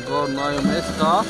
Gornają mieszka.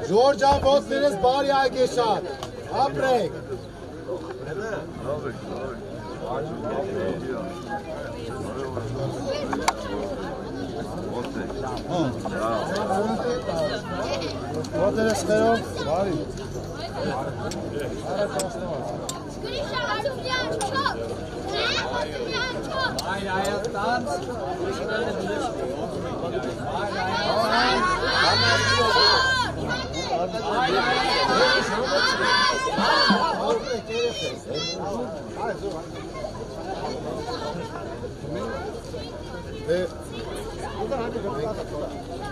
Georgia ոտներս բարի ագեշատ, ապրեք։ Որդերս խերով, բարի։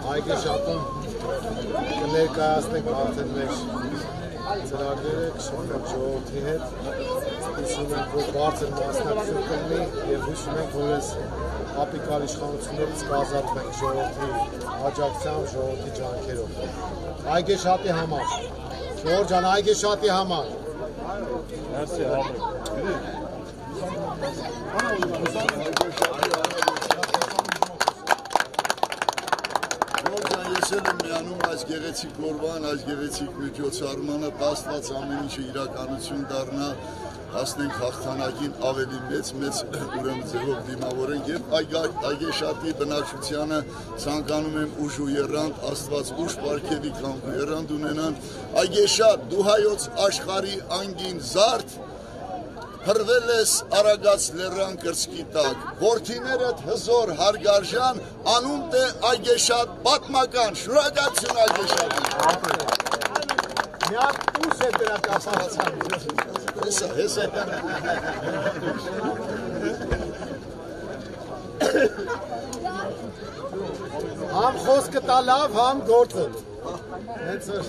Այգեշատում կներկայացնենք արդեն մեր ծրագրերը, կշարունակենք ժողովրդի հետ, հուսում ենք, որ բարձր մասնակցություն կլինի և հուսում ենք, որ այս ապիկալ իշխանություններից կազատվենք ժողովրդի աջակցությամբ, ժողովրդի ջանքերով։ Այգեշատի համար, Ժողովուրդ ջան, այգեշատի համար։ Ես էլ եմ միանում այս գեղեցիկ օրվան, այս գեղեցիկ միջոցառմանը, Աստված ամեն ինչը իրականություն դառնա, հասնենք հաղթանակին ավելի մեծ ուրեմն ձևով դիմավորենք եւ այգեշատի բնակչությանը ցանկանում եմ ուժ ու եռանդ, Աստված ուժ պարգևի կամ եռանդ ունենան։ Այգեշատ, դու հայոց աշխարհի անգին զարդ, հրվել ես Արագած լեռան կրծքի տակ, որդիներդ հզոր հարգարժան, անունդ է Այգեշատ պատմական, շնորհակալություն Այգեշատին։ Միակ ուս է դրա կասացան։ Հեսա։ Համ խոսքը տա լավ, համ գործը։ Հենց է։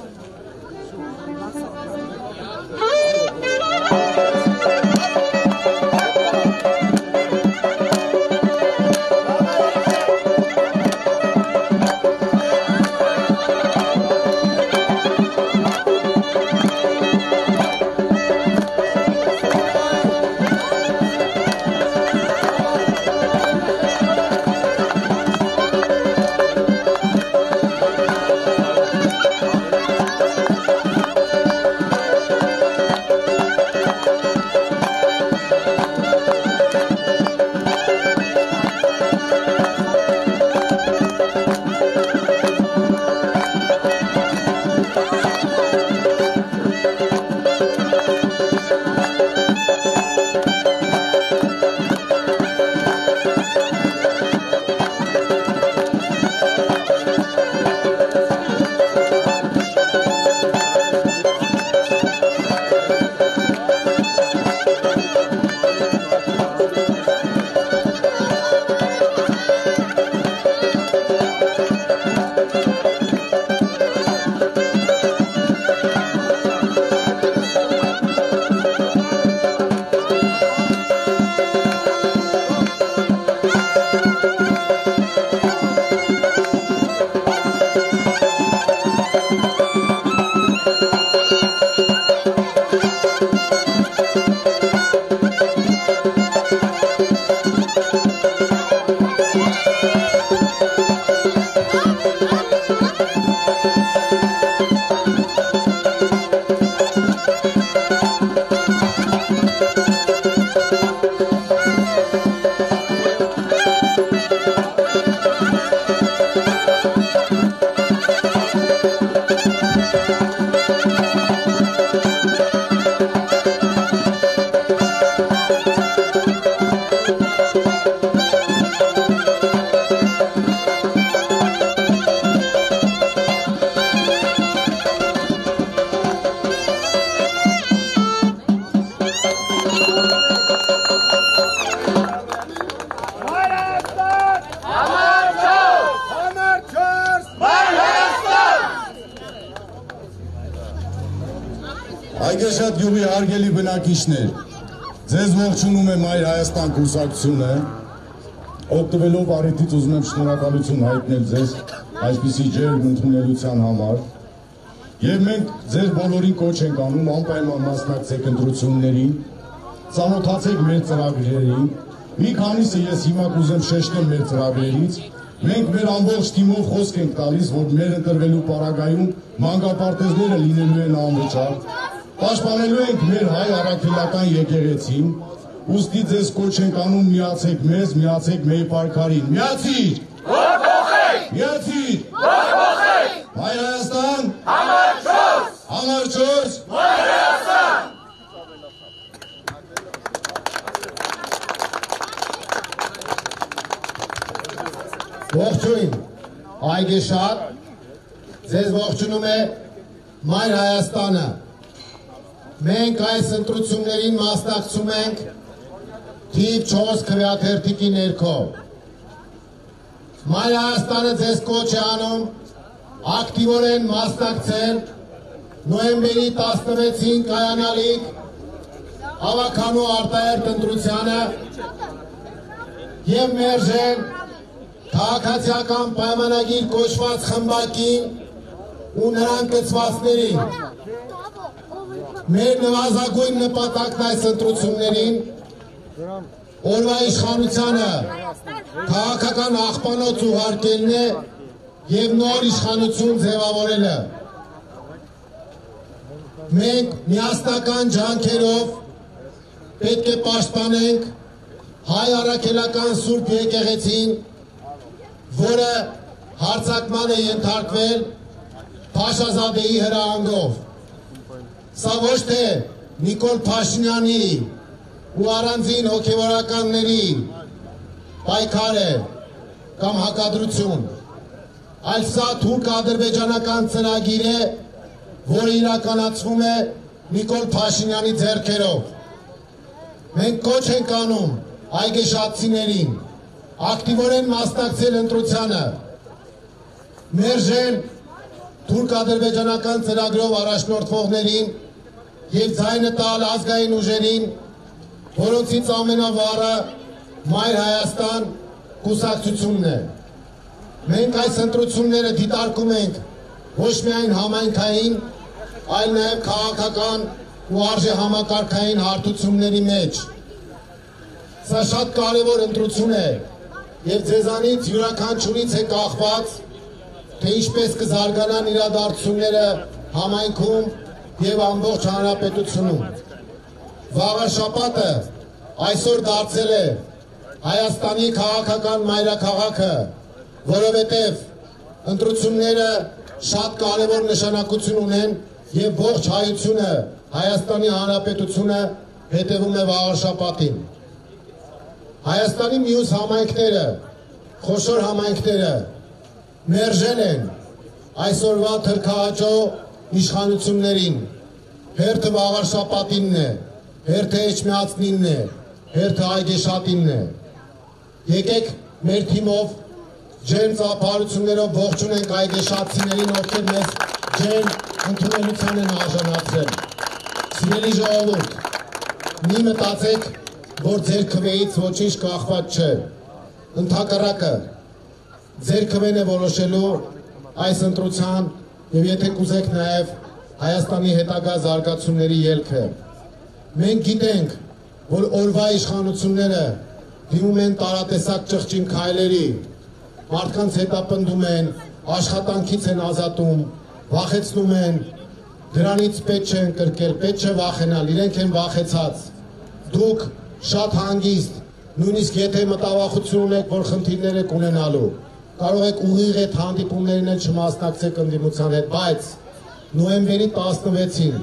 Այգեշատ գյուղի հարգելի բնակիչներ, ձեզ ողջունում եմ Մայր Հայաստան կուսակցությունը, օգտվելով առիթից ուզում եմ շնորհակալություն հայտնել ձեզ այսպիսի ջերմ ընդունելության համար, եւ մենք ձեր բոլորին կոչ ենք անում անպայման մասնակցեք ընտրություններին, ծանոթացեք մեր ծրագրերին, մի քանիսը ես հիմա կուզեմ շեշտել մեր ծրագրերից, մենք մեր ամբողջ թիմով խոսք ենք տալիս, որ մեր ընտրվելու պարագայում մանկապարտեզները լինելու են անվճար, պաշտպանելու ենք մեր հայ առաքելական եկեղեցին, ուստի ձեզ կոչ ենք անում միացեք մեզ, միացեք մեր պայքարին, միացիր, որ փոխենք, միացիր Մայր Հայաստան։ Համար 4։ Համար 4։ Մայր Հայաստան։ Ողջույն, այգեշատ, ձեզ ողջունում է Մայր Հայաստանը։ Մենք այս ընտրություններին մասնակցում ենք թիվ 4 քվեաթերթիկի ներքո։ Մայր Հայաստանը ձեզ կոչ է անում ակտիվորեն մասնակցել նոյեմբերի 16-ին կայանալիք հավաքանու արտահերթ ընտրությանը և մերժել քաղաքացիական պայմանագիր կոչված խմբակին ու նրան կցվածներին։ Մեր նվազագույն նպատակն այս ընտրություններին օրվա իշխանությանը քաղաքական աղբանոց ուղարկելն է և նոր իշխանություն ձևավորելը։ Մենք միասնական ջանքերով պետք է պաշտպանենք հայ առաքելական Սուրբ եկեղեցին, որը հարձակման է ենթարկվել Փաշազադեի հրահանգով։ Սա ոչ թե Նիկոլ Փաշինյանի ու առանձին հոգևորականների պայքար է կամ հակադրություն, այլ սա թուրք-ադրբեջանական ծրագիր է, որը իրականացվում է Նիկոլ Փաշինյանի ձեռքերով։ Մենք կոչ ենք անում այգեշատցիներին ակտիվորեն մասնակցել ընտրությանը, մերժել թուրք-ադրբեջանական ծրագրով առաջնորդվողներին և ձայնը տալ ազգային ուժերին, որոնցից ամենավառը Մայր Հայաստան կուսակցությունն է։ Մենք այս ընտրությունները դիտարկում ենք ոչ միայն համայնքային, այլ նաև քաղաքական ու արժեհամակարգային հարթությունների մեջ։ Սա շատ կարևոր ընտրություն է և ձեզանից յուրաքանչյուրից է կախված, թե ինչպես կզարգանան իրադարձությունները համայնքում և ամբողջ հանրապետությունում։ Վաղաշաբաթը այսօր դարձել է Հայաստանի քաղաքական մայրաքաղաքը, որովհետև ընտրությունները շատ կարևոր նշանակություն ունեն և ողջ հայությունը, Հայաստանի Հանրապետությունը հետևում է վաղաշաբաթին։ Հայաստանի մյուս համայնքները, խոշոր համայնքները մերժել են այսօրվա թրքահաճո իշխանություններին, հերթը վաղաշաբաթինն է, հերթը էջմիածնինն է, հերթը այգեշատինն է։ Եկեք մեր թիմով ջերմ ծափարություններով ողջունենք այգեշատցիներին, ովքեր մեզ ջերմ ընդունելության են արժանացրել։ Սիրելի ժողովուրդ, մի մտածեք, որ ձեր քվեից ոչինչ կախված չէ։ Ընդհակառակը, ձեր քվեն է որոշելու այս ընտրության և եթե կուզեք նաև Հայաստանի հետագա զարգացումների ելքը։ Մենք գիտենք, որ օրվա իշխանությունները դիմում են տարատեսակ ճղճին քայլերի, մարդկանց հետապնդում են, աշխատանքից են ազատում, վախեցնում են, դրանից պետք չէ ընկրկել, պետք չէ վախենալ, իրենք են վախեցած։ Դուք շատ հանգիստ, նույնիսկ եթե մտավախություն ունեք, որ խնդիրներ եք ունենալու, կարող եք ուղիղ այդ հանդիպումներին էլ չմասնակցեք ընդդիմության հետ, բայց նոյեմբերի 16-ին,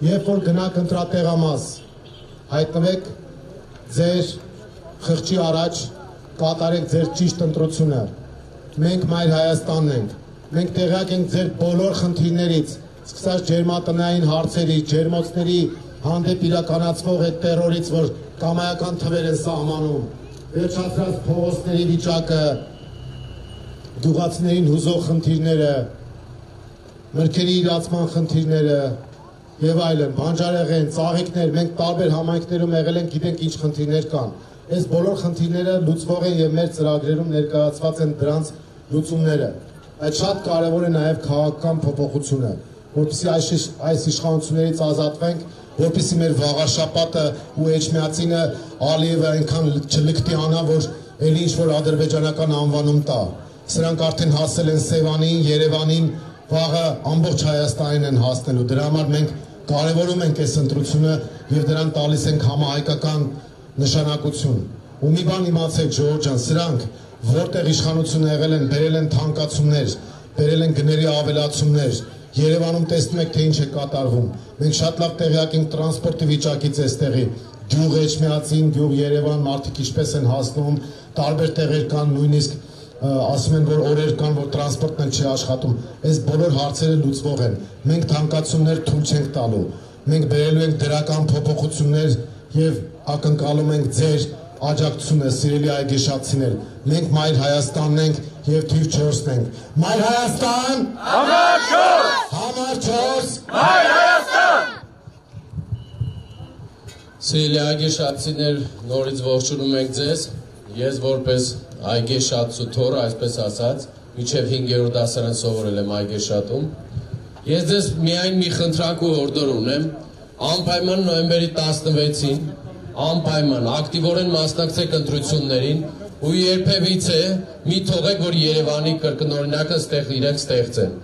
երբ որ գնաք ընտրատեղամաս, հայտնվեք ձեր խղճի առաջ, կատարեք ձեր ճիշտ ընտրությունը։ Մենք Մայր Հայաստանն ենք, մենք տեղյակ ենք ձեր բոլոր խնդիրներից, սկսած ջերմատնային հարցերի, ջերմոցների հանդեպ իրականացվող այդ տերորից, որ կամայական թվեր են սահմանում, վերջացրած փողոցների վիճակը, գյուղացիներին հուզող խնդիրները, մրգերի իրացման խնդիրները եւ այլն, բանջարեղեն, ծաղիկներ, մենք տարբեր համայնքներում եղել ենք, գիտենք ինչ խնդիրներ կան։ Այս բոլոր խնդիրները լուծվող են եւ մեր ծրագրերում ներկայացված են դրանց լուծումները։ Այդ շատ կարեւոր է նաեւ քաղաքական փոփոխությունը, որպեսզի այս իշխանություններից ազատվենք, որպեսզի մեր վաղաշաբաթը ու էջմիածինը Ալիևը այնքան չլկտի անա, որ ելի ինչ-որ ադրբեջանական անվանում տա։ Սրանք արդեն հասել են Սևանին, Երևանին, վաղը ամբողջ Հայաստանին են հասնելու։ Դրա համար մենք կարևորում ենք այս ընտրությունը եւ դրան տալիս ենք համահայկական նշանակություն։ Ու մի բան իմացեք, ժողովուրդ ջան, սրանք որտեղ իշխանությունը եղել են, բերել են թանկացումներ, բերել են գների ավելացումներ, Երևանում տեսնում եք, թե ինչ է կատարվում։ Մենք շատ լավ տեղյակ ենք տրանսպորտի վիճակից այստեղի։ Գյուղ Էջմիածին, գյուղ Երևան, մարդիկ ինչպես են հասնում, տարբեր տեղեր կան, նույնիսկ ասում են, որ օրեր կան, որ տրանսպորտն չի աշխատում։ Այս բոլոր հարցերը լուծվող են։ Մենք թանկացումներ թույլ չենք տալու։ Մենք բերելու ենք դրական փոփոխություններ եւ ակնկալում ենք ձեր աջակցությունը, սիրելի այգեշացիներ։ Մենք Մայր Հայաստանն ենք եւ թիվ 4-ն ենք։ Մայր Հայաստան, Համար 4, Համար 4, Մայր Հայաստան։ Սիրելի այգեշացիներ, նորից ողջունում ենք ձեզ։ Ես որպես այգեշատ Սութոր, այսպես ասած, մինչև 5-րդ դասարան սովորել եմ այգեշատում։ Ես ձեզ միայն մի խնդրանք ու հորդոր ունեմ, անպայման նոյեմբերի 16-ին անպայման ակտիվորեն մասնակցեք ընտրություններին ու երբևիցե մի թողեք, որ Երևանի կրկնօրինակը իրենք ստեղծեն։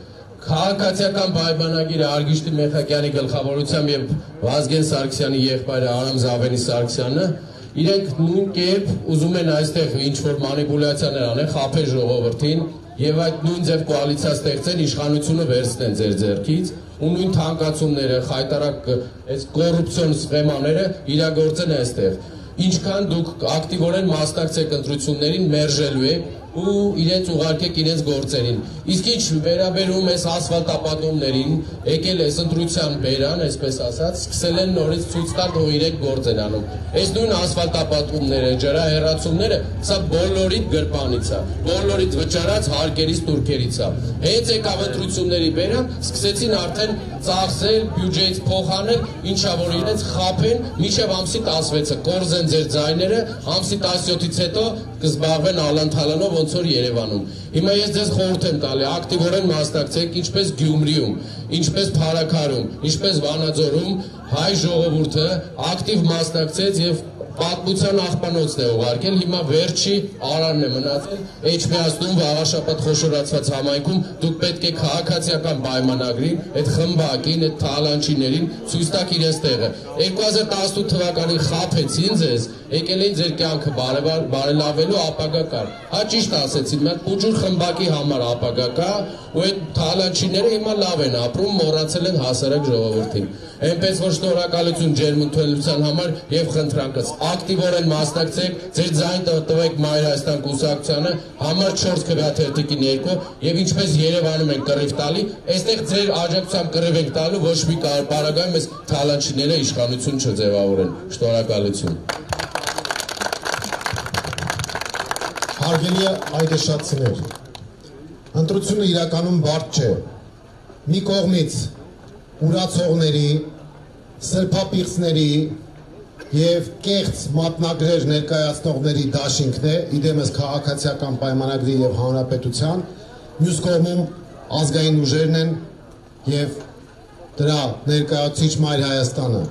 Քաղաքացիական պայմանագիրը Արգիշտի Մեխակյանի գլխավորությամբ եւ Վազգեն Սարգսյանի եղբայրը Արամ Զավենի Սարգսյանը իրենք նույն կերպ ուզում են այստեղ ինչ-որ մանիպուլյացիաներ անեն, խաբեն ժողովրդին եւ այդ նույն ձև կոալիցիա ստեղծեն, իշխանությունը վերցնեն ձեր ձեռքից ու նույն թանկացումները, խայտարակ այս կոռուպցիոն սխեմաները իրագործեն այստեղ։ Ինչքան դուք ակտիվորեն մասնակցեք ընտրություններին, մերժելու եք ու իրենց ուղարկեք իրենց գործերին։ Իսկ ինչ վերաբերում է ասֆալտապատումներին, եկել է ընտրության բերան, այսպես ասած, սկսել են նորից ցույց տալ, որ իրենք գործ են անում։ Այս նույն ասֆալտապատումները, ջրահեռացումները, սա բոլորիդ գրպանից է, բոլորիդ վճարած հարկերից, տուրքերից է։ Հենց եկավ ընտրությունների բերան, սկսեցին արդեն ծախսել, բյուջեից փոխանել, ինչա որ իրենց խաբեն մինչև ամսի 16-ը, կորզեն ձեր ձայները, ամսի 17-ից հետո կզբաղվեն ալանթալանով ոնց որ Երևանում։ Հիմա ես ձեզ խորհուրդ եմ տալի, ակտիվորեն մասնակցեք, ինչպես Գյումրիում, ինչպես Փարաքարում, ինչպես Վանաձորում, հայ ժողովուրդը ակտիվ մասնակցեց եւ պատմության աղբանոցն է ուղարկել, հիմա վերջի Արանն է մնացել, Էջմիածնում վաղաշաբաթ խոշորացված համայնքում դուք պետք է քաղաքացիական պայմանագրին, այդ խմբակին, այդ թալանչիներին ցույց տաք իրենց տեղը։ 2018 թվականին խաբեցին ձեզ, եկել էին ձեր կյանքը բարելավելու ապագա կար։ Հա ճիշտ ասեցին, մենք փուջուր խմբակի համար ապագա կա, ու այդ թալանչիները հիմա լավ են ապրում, մոռացել են հասարակ ժողովրդին։ Այնպես որ շնորհակալություն ջերմութելության համար եւ խնդրանքս ակտիվորեն մասնակցեք, ձեր ձայն տվեք Մայր Հայաստան կուսակցությանը, համար 4 քվեաթերթիկին 2 եւ ինչպես Երևանում են կռիվ տալի, այստեղ ձեր աջակցությամբ կռիվ ենք տալու, ոչ մի պարագայում այս թալանչիները իշխանություն չձևավորեն։ Շնորհակալություն։ Հարգելի այգեշացիներ, ընտրությունը իրականում բարդ չէ։ Մի կողմից ուրացողների, սրբապիղծների եւ կեղծ մատնագրեր ներկայացնողների դաշինքն է, իդեմս քաղաքացիական պայմանագրի եւ հանրապետության, մյուս կողմում ազգային ուժերն են եւ դրա ներկայացուցիչ Մայր Հայաստանը։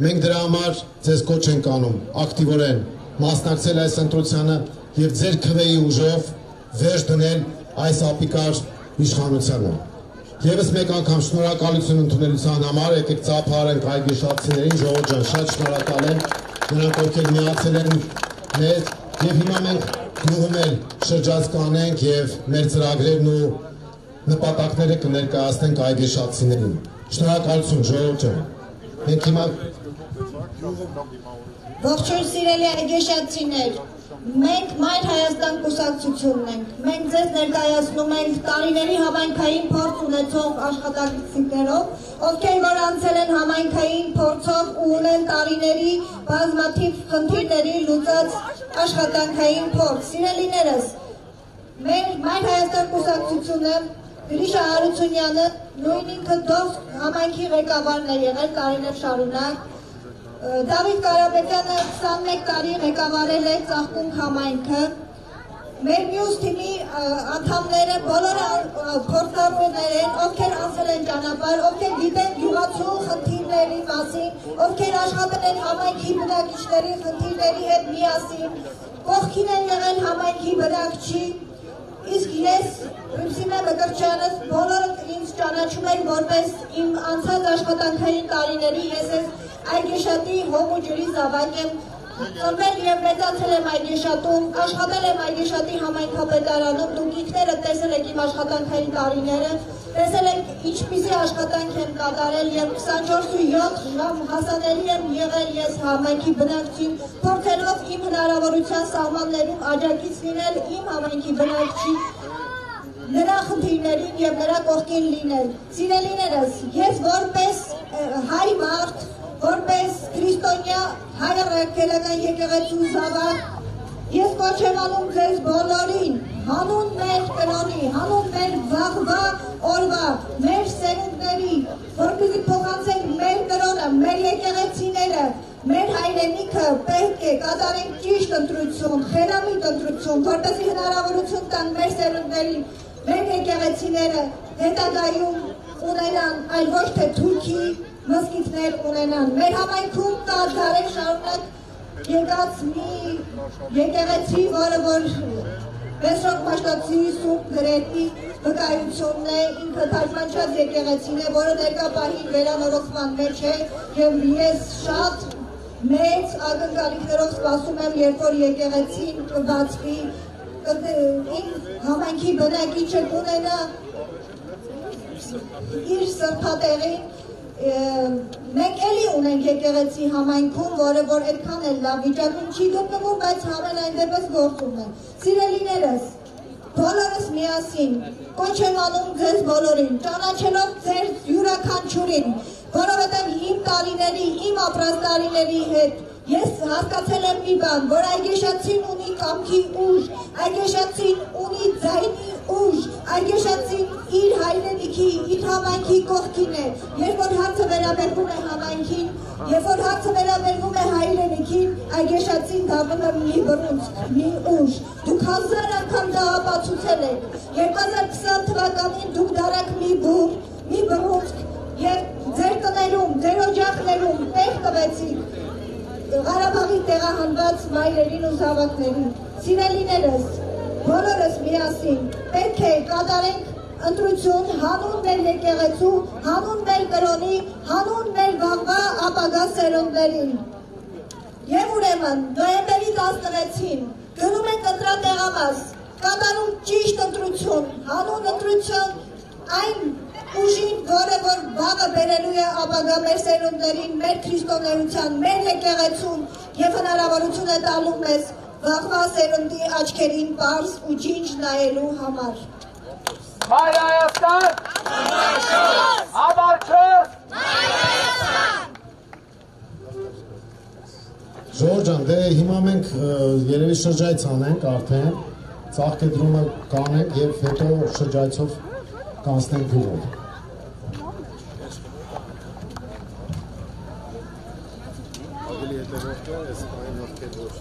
Մենք դրա համար ձեզ կոչ ենք անում ակտիվորեն մասնակցել այս ընտրությանը եւ ձեր քվեի ուժով վերջ դնել այս ապիկար իշխանությանը։ Եվս մեկ անգամ շնորհակալություն ընդունելության համար, եկեք ծափարենք այգեշացիներին, ժողովուրդ ջան, շատ շնորհակալ եմ, նրանք ովքեր միացել են մեզ եւ հիմա մենք գյուղում էլ շրջած կանենք եւ մեր ծրագրերն ու նպատակները կներկայացնենք այգեշացիներին։ Շնորհակալություն ժողովուրդ ջան։ Մենք հիմա Ողջույն սիրելի այգեշացիներ, մենք Մայր Հայաստան կուսակցությունն ենք, մենք ձեզ ներկայացնում ենք տարիների համայնքային փորձ ունեցող աշխատակիցներով, ովքեր որ անցել են համայնքային փորձով ու ունեն տարիների բազմաթիվ խնդիրների լուծած աշխատանքային փորձ։ Սիրելիներս, մեր Մայր Հայաստան կուսակցությունը Գրիշա Հարությունյանը նույն ինքը դող համայնքի ղեկավարն է եղել տարիներ շարունակ։ Դավիթ Կարապետյանը 21 տարի ղեկավարել է Ծաղկուն համայնքը։ Մեր մյուս թիմի անդամները բոլորը փորձառուներ են, ովքեր անցել են ճանապարհ, ովքեր գիտեն գյուղացու խնդիրների մասին, ովքեր աշխատել են համայնքի բնակիչների խնդիրների հետ միասին, կողքին են եղել համայնքի բնակչի։ Իսկ ես Հրուսինե Մկրտչյանս բոլորը ինձ ճանաչում են որպես իմ անցած աշխատանքային տարիների ես այգեշատի հոմ ու ջրի զավակ եմ, ծնվել եւ մեծացել եմ Այգեշատում, աշխատել եմ Այգեշատի համայնքապետարանում, դուք ինքներդ տեսել եք իմ աշխատանքային տարիները, տեսել եք ինչպիսի աշխատանք եմ կատարել եւ 24/7 ժամ հասանելի եմ եղել ես համայնքի բնակչին, փորձելով իմ հնարավորության սահմաններում աջակից լինել իմ համայնքի բնակչի նրա խնդիրներին եւ նրա կողքին լինել։ Սիրելիներս, ես որպես հայ մարդ, որպես քրիստոնյա հայ առաքելական եկեղեցու զավակ, ես կոչ եմ անում ձեզ բոլորին, հանուն մեր կրոնի, հանուն մեր վաղվա օրվա, մեր սերունդների, որպեսզի փոխանցենք մեր կրոնը, մեր եկեղեցիները, մեր հայրենիքը պետք է կատարենք ճիշտ ընտրություն, խելամիտ ընտրություն, որպեսզի հնարավորություն տան մեր սերունդներին, մեր եկեղեցիները հետագայում ունենան, այլ ոչ թե թուրքի մզկիթներ ունենան։ Մեր համայնքում կա դարեր շարունակ եկած մի եկեղեցի, որը որ Մեսրոպ Մաշտոցի Սուրբ Գրեգի վկայությունն է, ինքը թարգմանչած եկեղեցին է, որը ներկա պահին վերանորոգման մեջ է, եւ ես շատ մեծ ակնկալիքներով սպասում եմ, երբ որ եկեղեցին կբացվի, իմ համայնքի բնակիչը կունենա իր սրբատեղին։ Մենք էլի ունենք եկեղեցի համայնքում, որը որ այդքան էլ լավ վիճակում չի գտնվում, բայց համենայն դեպս գործում է։ Սիրելիներս, բոլորս միասին կոչ եմ անում ձեզ բոլորին, ճանաչելով ձեր յուրաքանչյուրին, որովհետև իմ տարիների, իմ ապրած տարիների հետ ես հասկացել եմ մի բան, որ Այգեշացին ունի կամքի ուժ, Այգեշացին ունի ձայնի ուժ, Այգեշացին իր հայրենիքի, իր համայնքի կողքին է, երբ որ հարցը վերաբերվում է համայնքին, երբ որ հարցը վերաբերվում է հայրենիքին, Այգեշացին դառնում է մի բռունցք, մի ուժ, դուք 1000 անգամ դա ապացուցել եք, 2020 թվականին դուք դարաք մի բուր, մի բռունցք եւ ձեր տներում, ձեր օջախներում տեղ տվեցիք Ղարաբաղի տեղահանված մայրերին ու զավակներին։ Սիրելիներս, բոլորս միասին պետք է կատարենք ընտրություն հանուն մեր եկեղեցու, հանուն մեր կրոնի, հանուն մեր վաղվա ապագա սերունդներին։ Եվ ուրեմն նոյեմբերի 16-ին գնում ենք ընտրատեղամաս, կատարում ճիշտ ընտրություն, հանուն ընտրություն այն ուժին, որը որ վաղը բերելու է ապագա մեր սերունդներին, մեր քրիստոնեության, մեր եկեղեցուն եւ հնարավորություն է տալու մեզ վաղվա սերունդի աչքերին պարզ ու ջինջ նայելու համար։ Մայր Հայաստան, Համարչոց, Ժորժ ջան, դե հիմա մենք երևի շրջայց անենք արդեն, ծաղկեդրումը կանենք եւ հետո շրջայցով կանցնենք գյուղով։ Ավելի հետևորդ է, ես այն ովքեր որ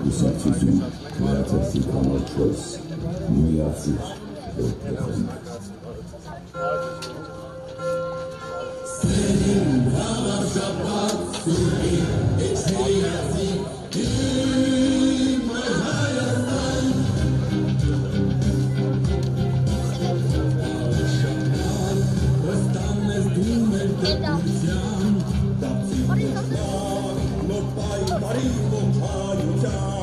Ուսացություն, քրեատիվ համարչոց, միացիր, Սերին հավարժապատ սուրի, էջերի ացի, իմ Հայաստան Վստան ես դու մեր դեպության, դապսի նոր պայմարի ողջայության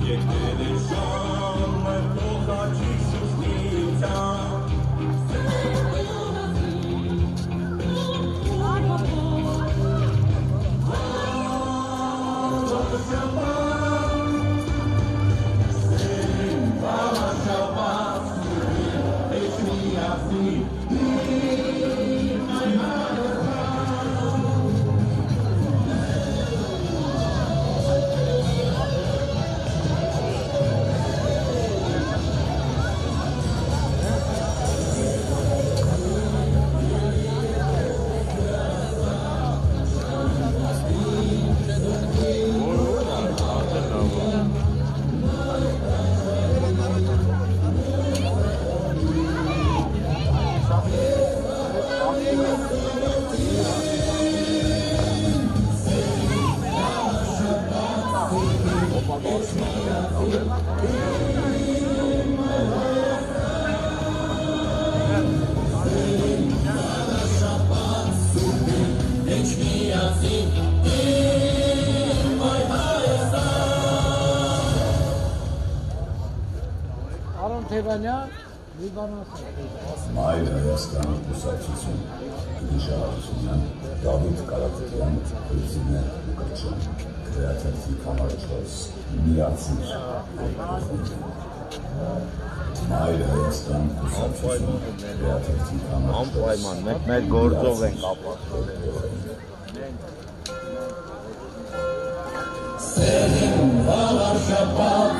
Եկել է շա Արոն Թևանյան, Լիբանոս։ Մայր Հայաստանի կուսակցություն, Գիշահարությունյան, Դավիթ Կարապետյան, Հրզինե Կրչյան, Կրեատիվի կամարչոս, միացիր, Մայր Հայաստան կուսակցություն, Կրեատիվի կամարչոս, անպայման, մենք մեր գործով ենք ապացուցել։ Սերին վաղար շապատ,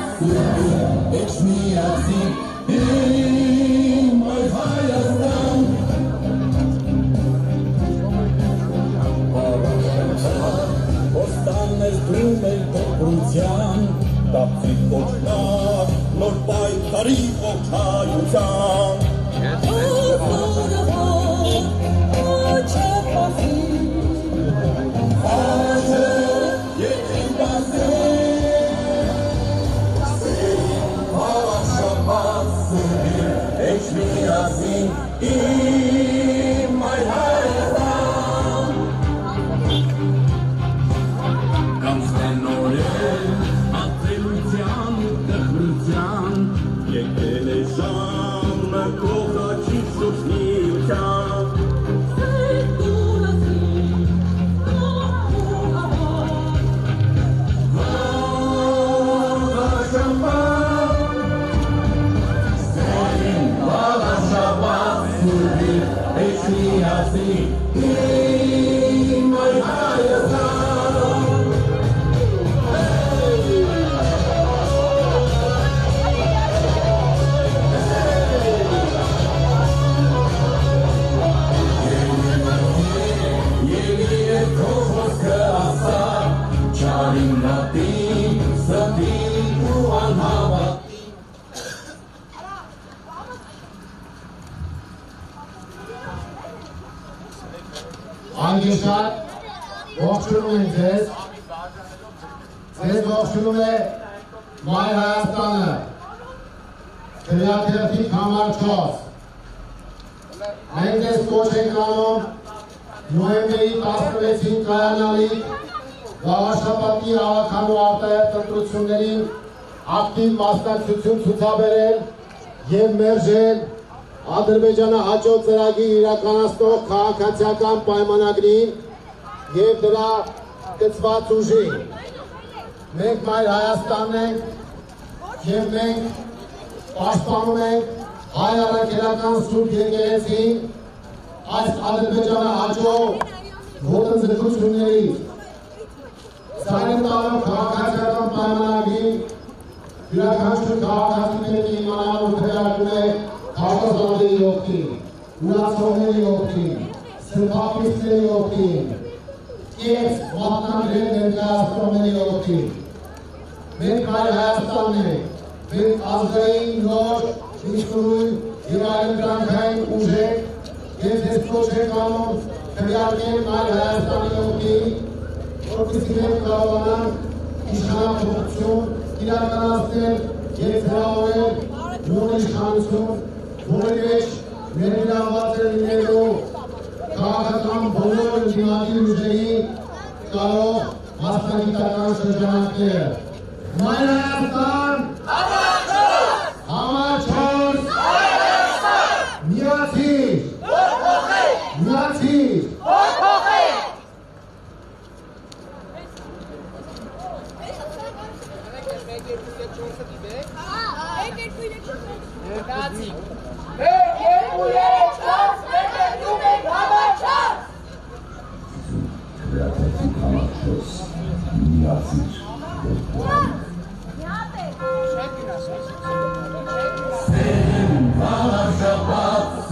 էջ միացիր, իմ այ Հայաստան, Ոստան ես դրում էլ տոպրության, տապցի կոչնակ, նոր պայքարի ողջայության, Անգեշատ, ողջունում ենք ձեզ ողջունում է Մայր Հայաստանը, Կրեատիվի կամարչոս, մենք ձեզ կոչ ենք անում նոյեմբերի 16-ին կայանալիք Գավառշապատի հավաքանու արտահերթ ընտրություններին ակտիվ մասնակցություն ցուցաբերել և մերժել Ադրբեջանը հաջորդ ծրագիր իրականացնող քաղաքացիական պայմանագրին և դրա կցված ուժին։ Մենք Մայր Հայաստանն ենք և մենք պաշտպանում ենք հայ առաքելական Սուրբ եկեղեցին այս Ադրբեջանը հաջող ոտնձգություններից Սարեն տալով քաղաքացիական պայմանագրին յուրաքանչյուր քաղաքացի պետք է իմանալ ու քվեարկում է Հաղորդողների օգտին, ուրացողների օգտին, սրբապիստների օգտին, կեզ մատնագրել ներկայացնողների օգտին։ Մենք Մայր Հայաստանն ենք, մենք ազգային նոր, ինքնուրույն և այլընտրանքային ուժ ենք և ձեզ կոչ ենք անում քվեարկել Մայր Հայաստանի օգտին, որպեսզի մենք կարողանանք իշխանափոխություն իրականացնել և հրահրել նոր իշխանություն, որի մեջ ներգրավված է լինելու քաղաքական բոլոր ընդդիմադիր ուժերի կարող մասնագիտական շրջանակները։ Մայր Հայաստան, համաչորս, միացիր, միացիր, Shabbat,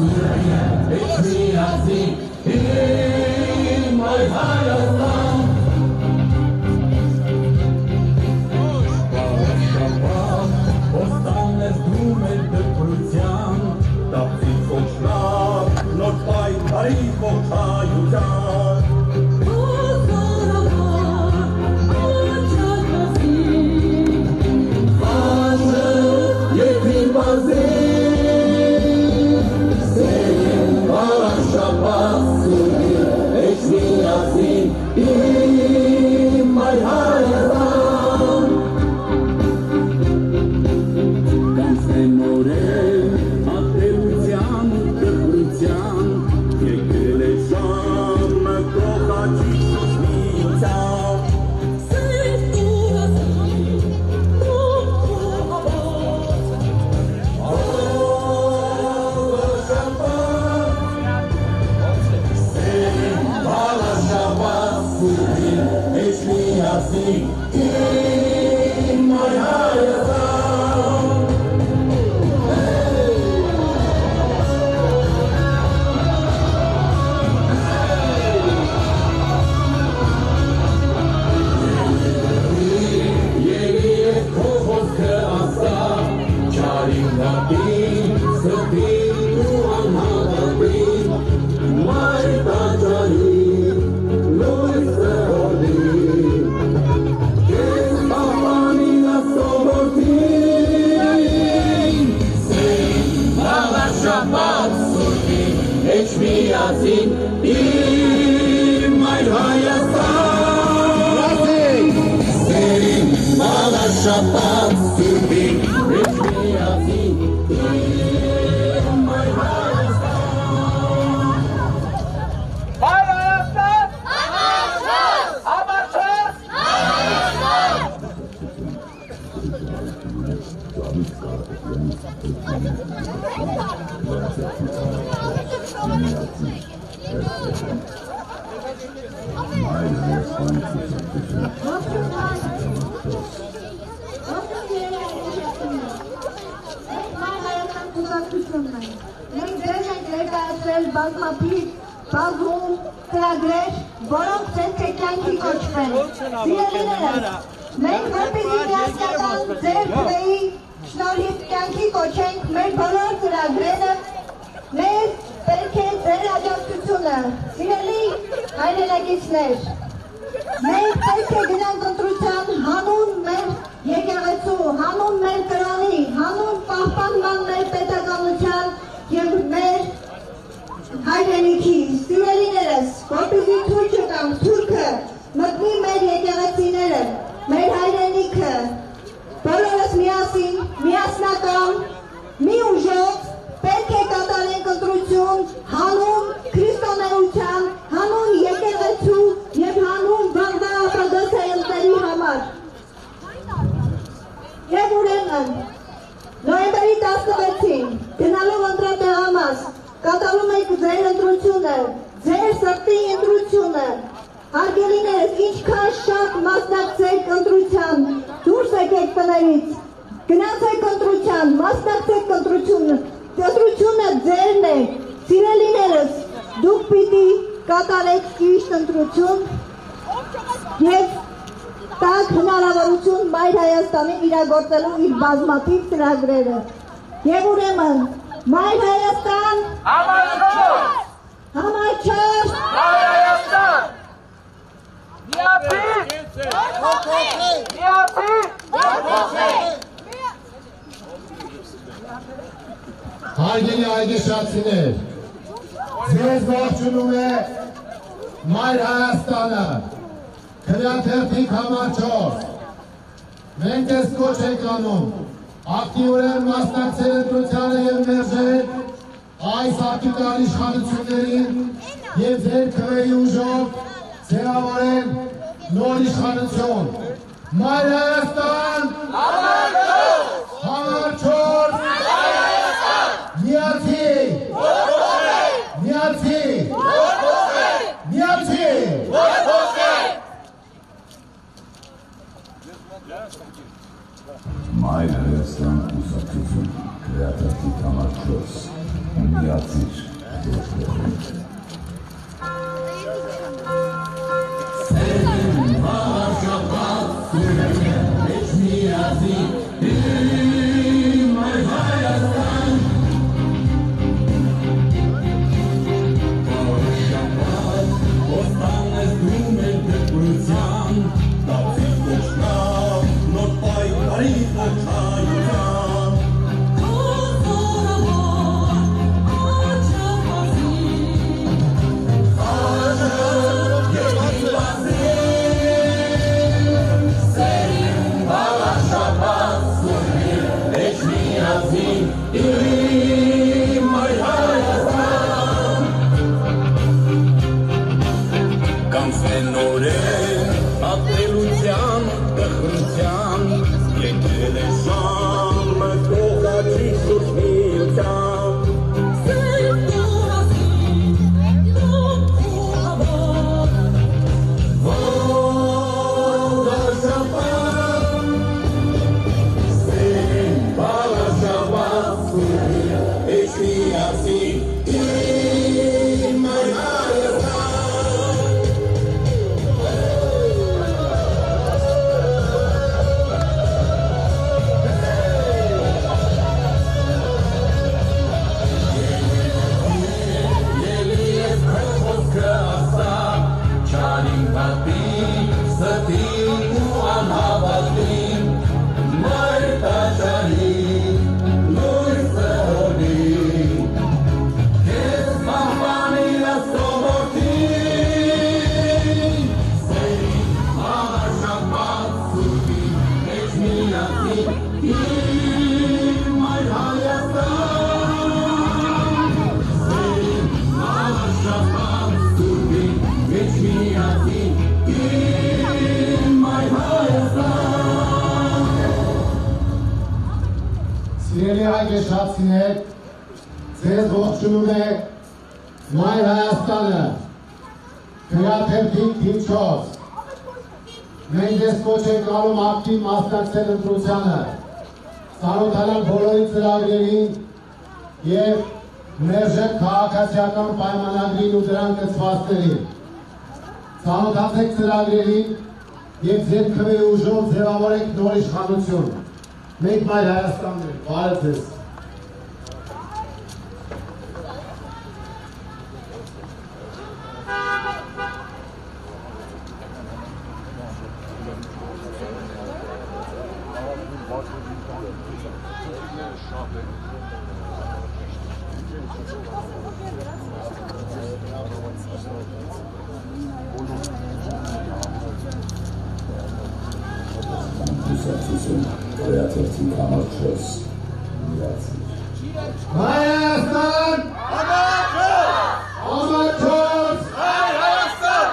Հարգելի այգեշացիներ, ձեզ ողջունում է Մայր Հայաստանը, քրեաթերթիկ համար 4։ Մենք ես կոչ ենք անում, ակտիվորեն մասնակցել ընտրությանը և մերժել այս արտիկալ իշխանություններին և ձեր քվեի ուժով ձևավորել նոր իշխանություն։ Մայր Հայաստան, համար 4, միացի, միացի, միացի, Մայր Հայաստան կուսակցություն, քրեաթերթիկ համար 4, միացիր, Սերին հարաշապատ, սուրեն, մեջ միացի, Մայր Հայաստան, հարաշապատ, ոստան ես դում էլ դեպրության, տապսի կոչնա, նոր պայքարի խոչայության, Ատելության, տխրության, եկել է ժամը թողացի շուրջ միության, Սև դուրասի, դուք ու հավատ, որ Սիրելի այգեշացիներ, ձեզ ողջունում է Մայր Հայաստանը, քրեաթերթիկ թիվ 4։ Մենք ձեզ կոչ ենք անում ակտիվ մասնակցել ընտրությանը, ծանոթանալ բոլորի ծրագրերին և մերժել քաղաքացիական պայմանագրին ու դրան կցվածներին։ Ծանոթացեք ծրագրերին և ձեր քվեի ուժով ձևավորեք նոր իշխանություն։ Մենք Մայր Հայաստանն ենք, բարև ձեզ։ Հայաստան! Ամաչոց! Հայաստան!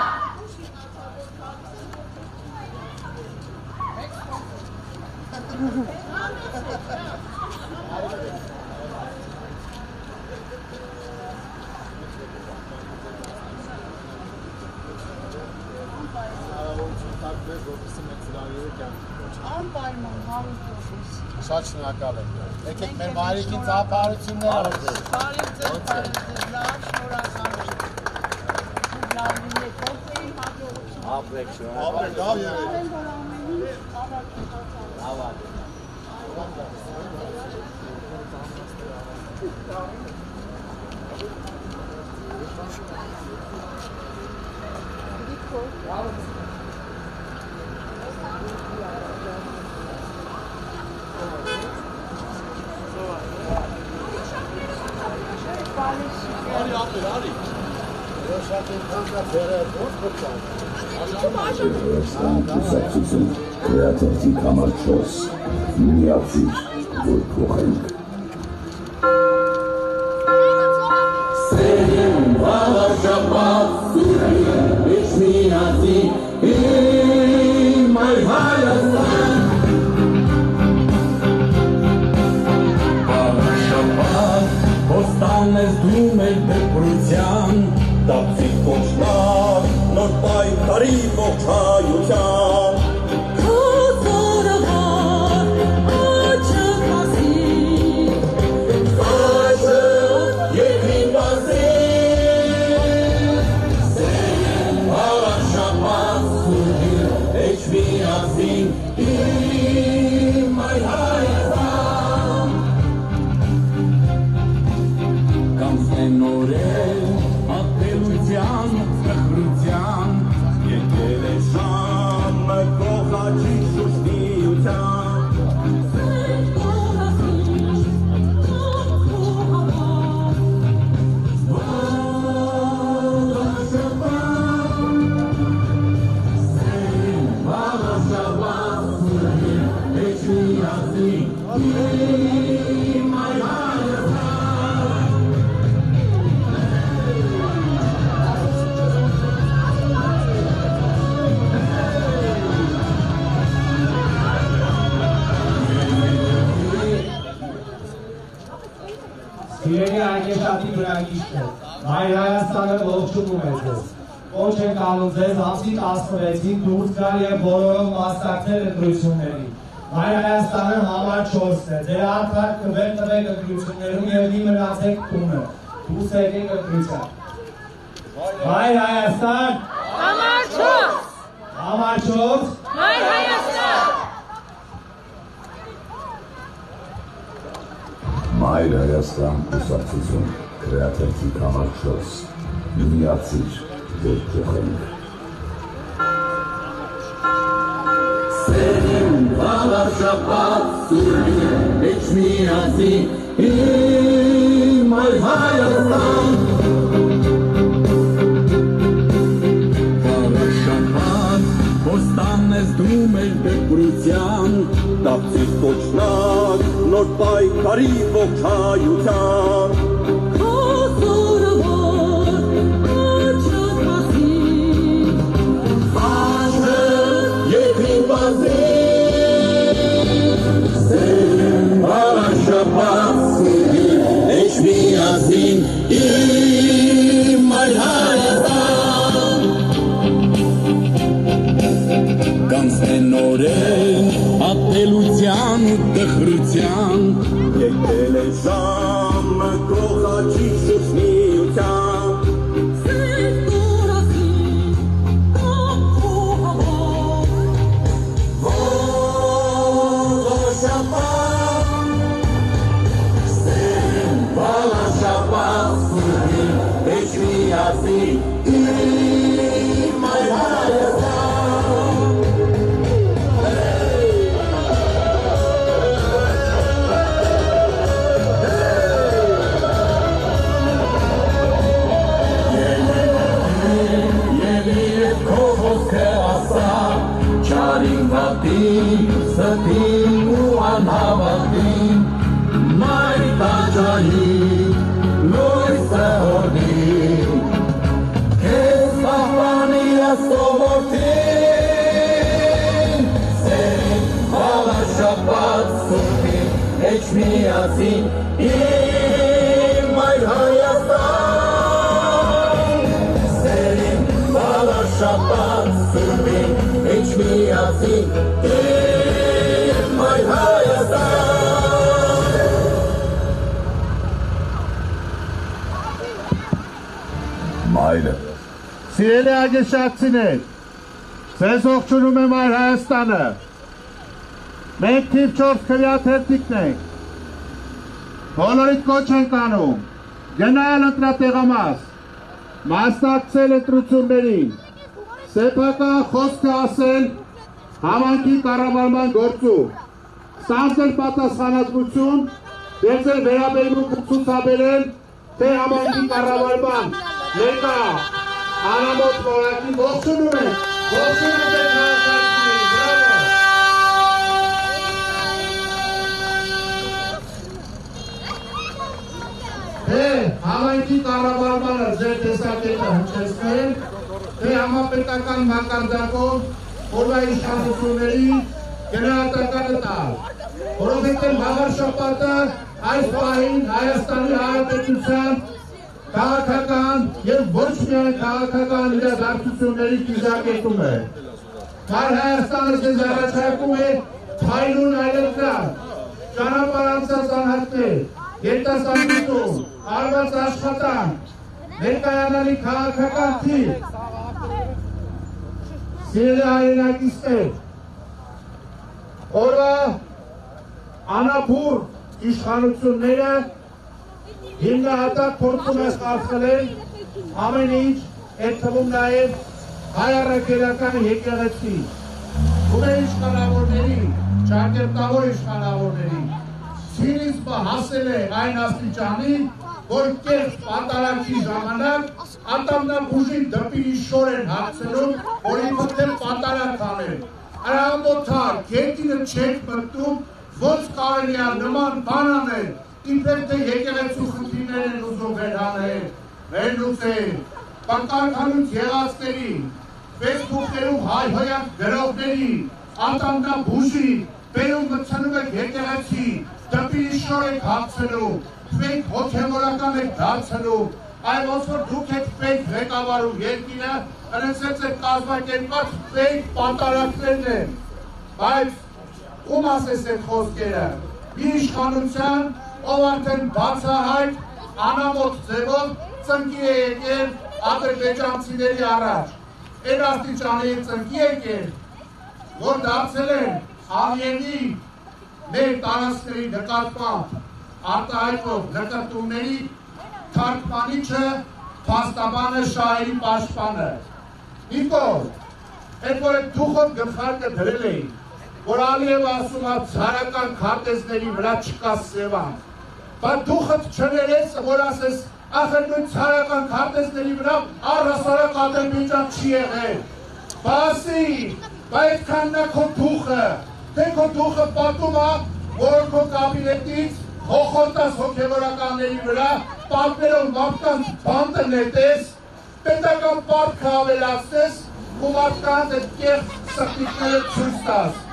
Անպայման, հարուստ Շատ շնորհակալ եմ։ Եկեք մեր մայրիկին ծափարություններ արվեք։ Բարև ձեզ, լավ, շնորհակալ եմ։ Լավ լինեք, ողջույն, հաջողություն։ Ապրեք, Ապրեք, լավ եղեք։ Քրեաթերթիկ համար 4 միացիր, որ փոխենք Սերին վաղաշապատ սուրին Ինչ միացի իմ այր Հայաստան Վաղաշապատ ոստան ես դու մեր դեպրության Դապցիկ կոչնար նոր պայքարի ողջ հայության Սիրելի այգեշատի բնակիչներ, Մայր Հայաստանը ողջունում է ձեզ։ Կոչ ենք անում ձեզ ամսի 16-ին դուրս գալ և բոլորով մասնակցել ընտրություններին։ Մայր Հայաստանը համար 4-ն է, ձեր արդար քվեր տվեք ընտրություններում և մի մնացեք տունը։ Դուրս եկեք ընտրության։ Մայր Հայաստան։ Համար 4։ Համար 4։ Մայր Հայաստան։ Մայր Հայաստան կուսակցություն, քրեաթերթիկ համար 4, միացիր, որ փոխենք Սերին վաղաշապատ սուրին, Ինչ միացի իմ այր Հայաստան Վաղաշապատ ոստան ես դու մեր դեպրության Դապցիկ կոչնակ նոր պայքարի ողջ հայության Քոսորավոր աչոց մասին Խաչը երկրին բազին Սերեն վաղաշապատ օրեր ատելության ու տխրության եկել է ժամը կողաչի շուշնիության Սթին ու անհավատին մայր տաճարի լույսը հորդին քեզ պահպանի աստողորդին սերին բալաշապատ սուրբին էջմիածին իմ մայր Հայաստան սերին բալաշապատ սուրբին էջմիածին Մայրը Սիրելի ագեշակցիներ, ձեզ ողջունում է Մայր Հայաստանը։ Մենք թիվ 4 քվեաթերթիկն ենք։ Բոլորիդ կոչ ենք անում, գնալ ընտրատեղամաս, մասնակցել ընտրություններին, սեփական խոսքը ասել համայնքի կառավարման գործում, ստանձնել պատասխանատվություն եւ ձեր վերաբերմունքը ցուցաբերել թե համայնքի կառավարման ներկա անամոթ որակի ողջունում եք թե համայնքի կառավարմանը ձեր տեսակետը հնչեցնել, թե համապետական մակարդակով օրվա իշխանությունների գնահատականը տալ, որովհետև մաղար շաբաթը այս պահին Հայաստանի Հանրապետության քաղաքական եւ ոչ միայն քաղաքական իրադարձությունների կիզակետում է։ Մայր Հայաստանը ձեզ առաջարկում է փայլուն այլընտրանք, ճանապարհ անցած անհատներ, երիտասարդություն, արված աշխատանք, ներկայանալի քաղաքական թիվ։ Սիրելի հայրենակիցներ, օրվա անապուր իշխանությունները հիմնահատակ փորձում է խախտել ամեն ինչ, այդ թվում նաև հայ առաքելական եկեղեցի, ումե իշխանավորների, ճակերտավոր իշխանավորների ցինիզմը հասել է այն աստիճանի, որ կեղծ պատարագի ժամանակ ատամնաբուժին դպիրի շոր են հագցնում, որ իբրև պատարագ անել։ Արամոթար, գետինը չեք մտնում, ոնց կարելի է նման բան անել, իբրև թե եկեղեցու խնդիրներ են ուզում վերանել, վերլուծել, պակարքանուց եղածների, ֆեյսբուքներում հայհոյանք գրողների, ատամնաբուժի, բերում մտցնում եք եկեղեցի, դպիրի շոր եք հագցնում, ֆեյք հոգևորական եք դարձնում, այլ ոնց որ դուք եք ֆեյք ղեկավարում երկիրը, ընեցեց եք կազմակերպված ֆեյք պատարակներն են, բայց ում ասես այդ խոսքերը, մի իշխանության, ով արդեն բացահայտ անամոթ ձևով ծնկի է եկել ադրբեջանցիների առաջ, այդ աստիճանի ծնկի եկել, որ դարձել են Ալիևի մեր տարածքների նկատմամբ արտահայտվող նկատումների թարգմանիչը, փաստաբանը, շահերի պաշտպանը։ Նիկոլ, այդ որ այդ դուխով գլխարկը դրել էին, որ Ալիևը ասում է ցարական քարտեզների վրա չկա Սևան, բայց դուխդ չներես, որ ասես ախր նույն ցարական քարտեզների վրա առհասարակ Ադրբեջան չի եղել։ Բասի, բայց այդքան նա քո դուխը, թե քո դուխը պատում է, որ քո կաբինետից հոխոտած հոգևորականների վրա պատմերով մարդկանց բանտը նետես, պետական պարտքը ավելացնես ու մարդկանց այդ կեղծ սխտիկները ցույց տաս։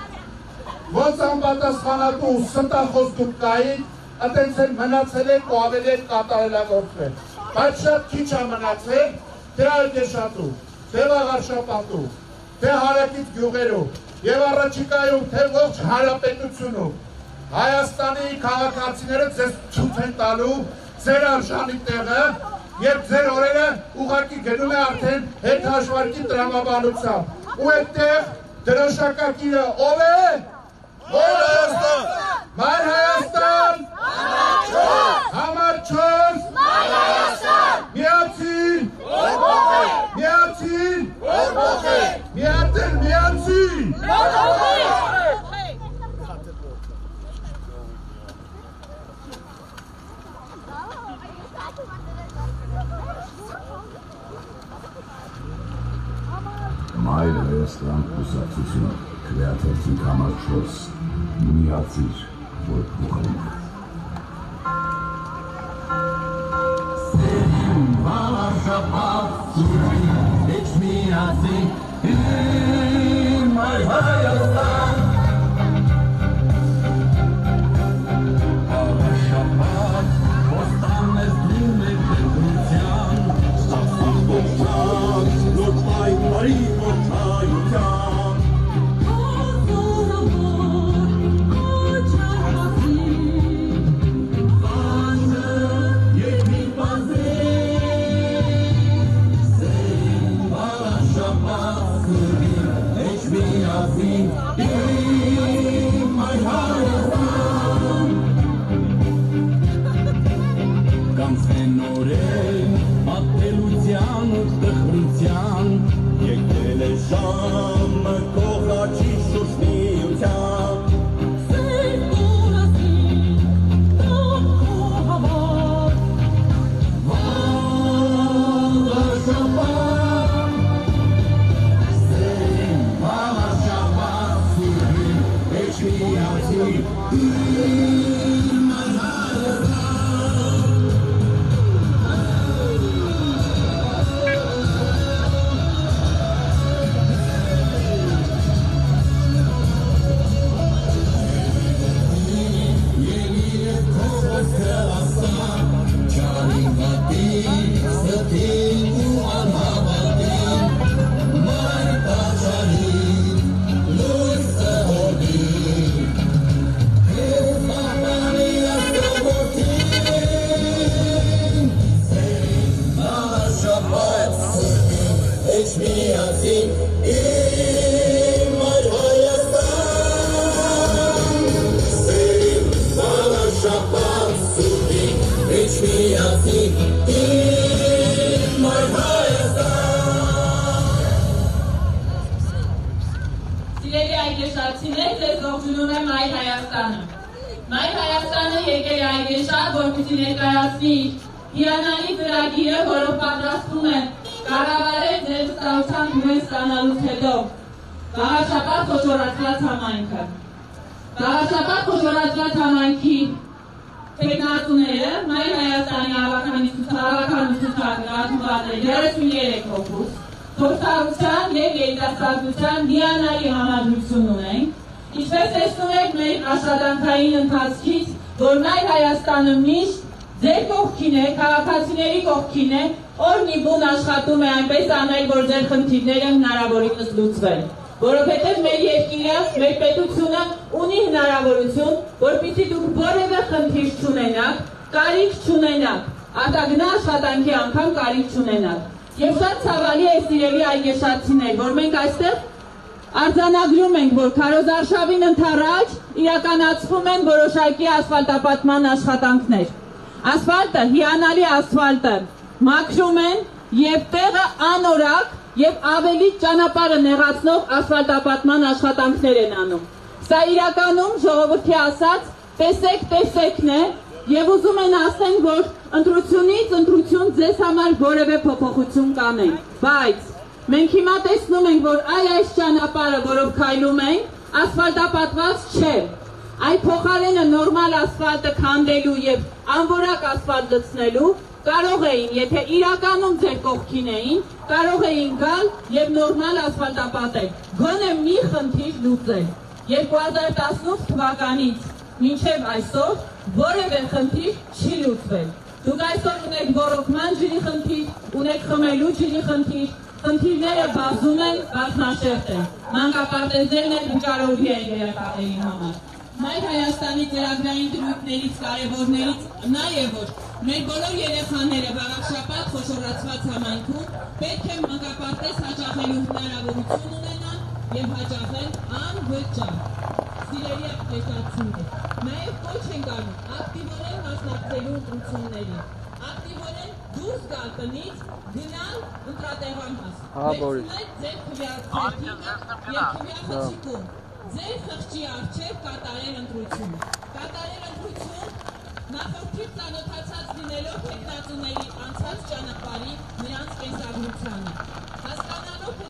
Ոնց անպատասխանատու ու ստախոս դուք կային, այդպես էլ մնացել եք ու ավելի եք կատարելագործվել։ Բայց շատ քիչ է մնացել թե Արգեշատու, թե Վաղարշապատու, թե հարակից գյուղերում, եւ առաջիկայում թե ողջ հանրապետությունում Հայաստանի քաղաքացիները ձեզ ցույց են տալու ձեր արժանի տեղը եւ ձեր օրերը ուղղակի գնում է արդեն հետհաշվարկի տրամաբանությամբ ու այդտեղ դրոշակակիրը ով է Մայր Հայաստան Համար 4 Մայր Հայաստան Միացին Միացին Միացին Միացին Մայր Հայաստան կուսակցություն քրեաթերթին համար 4 միացիր, որ փոխենք։ Սերին բաղաշապավ սուրին էչ միացի Մայր Հայաստան Բաղաշապավ ոստան ես դում եք դեպրության Ստացան բողջան նոր պայմարի մոչայության Հիանալի ծրագիրը, որով պատրաստում են կառավարել ձեր վստահության գույն ստանալուց հետո Գաղափար խոշորացված համայնքը։ Գաղափար խոշորացված համայնքի տեխնատուները Մայր Հայաստանի հավաքանությունների 33 հոգուց փորձառության և երիտասարդության հիանալի համադրություն ունեն։ Ինչպես տեսնում եք մեր աշխատանքային ընթացքից, որ Մայր Հայաստանը միշտ ձեր կողքին է, քաղաքացիների կողքին է, օրն ի բուն աշխատում է այնպես անել, որ ձեր խնդիրները հնարավորինս լուծվեն։ Որովհետև մեր երկիրը, մեր պետությունը ունի հնարավորություն, որպեսզի դուք որևէ խնդիր չունենաք, կարիք չունենաք, արտագնա աշխատանքի անգամ կարիք չունենաք։ Եվ շատ ցավալի է սիրելի այգեշացիներ, որ մենք այստեղ արձանագրում ենք, որ քարոզարշավին ընդառաջ իրականացվում են որոշակի ասֆալտապատման աշխատանքներ։ Ասֆալտը, հիանալի ասֆալտը մաքրում են և տեղը անորակ և ավելի ճանապարհը նեղացնող ասֆալտապատման աշխատանքներ են անում։ Սա իրականում ժողովրդի ասած տեսեք-տեսեքն է և ուզում են ասեն, որ ընտրությունից ընտրություն ձեզ համար որևէ փոփոխություն կանենք, բայց մենք հիմա տեսնում ենք, որ այս ճանապարհը, որով քայլում ենք, ասֆալտապատված չէ։ Այդ փոխարենը նորմալ ասֆալտը քանդելու և անորակ ասֆալտ լցնելու կարող էին, եթե իրականում ձեր կողքին էին, կարող էին գալ և նորմալ ասֆալտապատել, գոնե մի խնդիր լուծել։ 2018 թվականից մինչև այսօր որևէ խնդիր չի լուծվել։ Դուք այսօր ունեք ոռոգման ջրի խնդիր, ունեք խմելու ջրի խնդիր, խնդիրները բազում են, բազմաշերտ են, մանկապարտեզներն էլ վճարովի են երեխաների համար։ Մայր Հայաստանի ծրագրային դրույթներից կարևորներից նաև որ մեր բոլոր երեխաները վաղաշաբաթ խոշորացված համայնքում պետք է մանկապարտեզ հաճախելու հնարավորություն ունենան և հաճախել անվճար։ Սիրելի աղջիկներ, նաև կոչ ենք անում ակտիվորեն մասնակցելու ընտրություններին, ակտիվորեն դուրս գալ տնից, գնալ ընտրատեղան հասնել ձեր քվեաթերթիկը և քվեախցիկում, ձեր խղճի առջև կատարել ընտրություն։ Կատարել ընտրություն նախորդից ծանոթացած լինելով թեկնածուների անցած ճանապարհի նրանց կենսագրությանը։ Հասկանալով